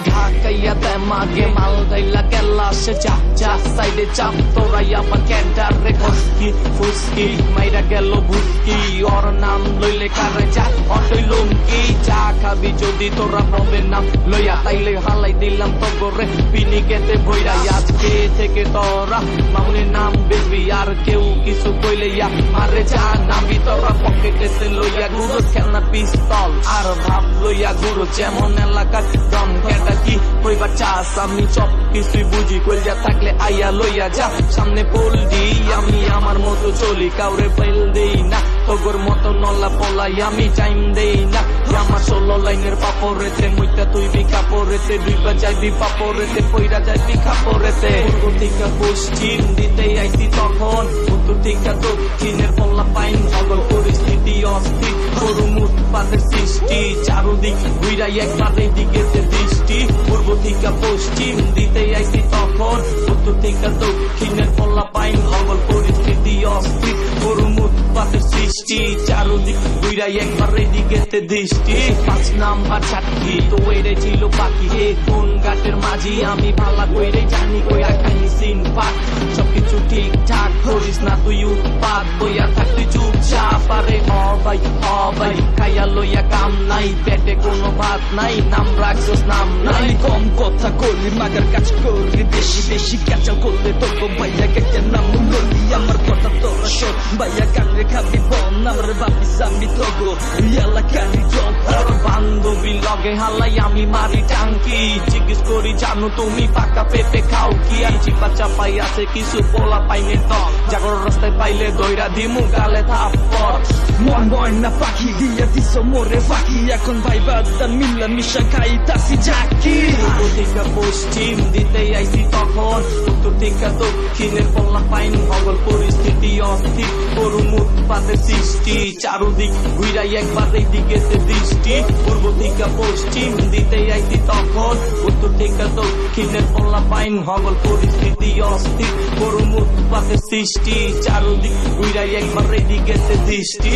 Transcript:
ঢাকাইয়া দেয় মাগে মাল দাইলা গেলা সে চা চা সাইডে চাপ তোরাই আবার ক্যান্টার রে ফসকি ফুসকি মাইরা গেল ভুসকি ওর নাম লইলে কারে চা অটই লুমকি চা খাবি যদি তোরা প্রবের নাম লইয়া তাইলে হালাই দিলাম তো গোরে পিনি কেটে ভইরা আজকে থেকে তোরা মামুনের নাম বেবি আর কেউ কিছু কইলে ইয়া মারে চা নামি তোরা পকেটেতে লইয়া গুরু খেলনা পিস্তল আর ভাব লইয়া গুরু যেমন এলাকার দম কেটা কি কইবার চাস আমি সব কিছুই বুঝি কইয়া থাকলে আইয়া লইয়া যা সামনে পোল দি আমি আমার মতো চলি কাউরে পেল দেই না তোর মতো নলা পলাই আমি টাইম দেই না আমার 16 লাইনের পাপড়েতে মুইটা তুই বিকা পড়েতে দুইবা যাইবি পাপড়েতে পইরা যাইবি খাপড়েতে পূর্ব থেকে পশ্চিম দিতে আইতি তখন উত্তর থেকে দক্ষিণের পল্লা পাইন সকল পরিস্থিতি অস্থির গরু উৎপাদের সৃষ্টি চারুদিক ঘুরাই একবারে দিকেতে দৃষ্টি পূর্ব থেকে পশ্চিম দিতে আইতি তখন উত্তর থেকে দক্ষিণের পল্লা পাইন সকল পরিস্থিতি অস্থির গরু উৎপাদের সৃষ্টি চারুদিক ঘুরাই একবারে দিকেতে দৃষ্টি 5 নাম্বার চাকরি তো এরে ছিল বাকি হে কোন ঘাটের মাঝি আমি ভালা কইরে জানি কইরা খাইনি সিন পাক সবকিছু ঠিকঠাক করিস না তুই উৎপাদ বইয়া থাকতে চুপচাপ আরে ভাই খাইয়া লইয়া কাম নাই পেটে কোনো ভাত নাই নাম রাখছস নাম নাই কম কথা করলি মাগার কাজ করলি বেশি বেশি কাঁচাল করলে তোর ভাইয়া কেটে নাম ললি আমার কথা তোরা শোন ভাইয়া কানে খাবি বন আমার ভাবিস আমি তগো এলাকারি জব বান্ধবী লগে হালাই আমি মারি টাঙ্কি জিজ্ঞেস করি জানো তুমি পাকা পেঁপে খাও কি আর চিপা চাপাই আছে কিছু পোলা পাইনে তো জাগর রাস্তায় পাইলে দইরা দিমু গালে থাপ্পড় মন ময়না পাখি দিয়া দিস মোরে পাখি এখন ভাই বাদান মিল্লা মিশা খাইতাছি জাকি পূর্ব থেকে পশ্চিম দিতে আইছি তখন উত্তর থেকে দক্ষিণের পল্লা পাইন সকল পরিস্থিতি অস্থির করুন উৎপাদের সৃষ্টি চারুদিক ঘুরাই একবার এই দিকেতে দৃষ্টি পূর্ব থেকে পশ্চিম দিতে আইছি তখন উত্তর থেকে দক্ষিণের পল্লা পাইন সকল পরিস্থিতি অস্থির করুন উৎপাদের সৃষ্টি চারুদিক ঘুরাই একবার এই দিকেতে দৃষ্টি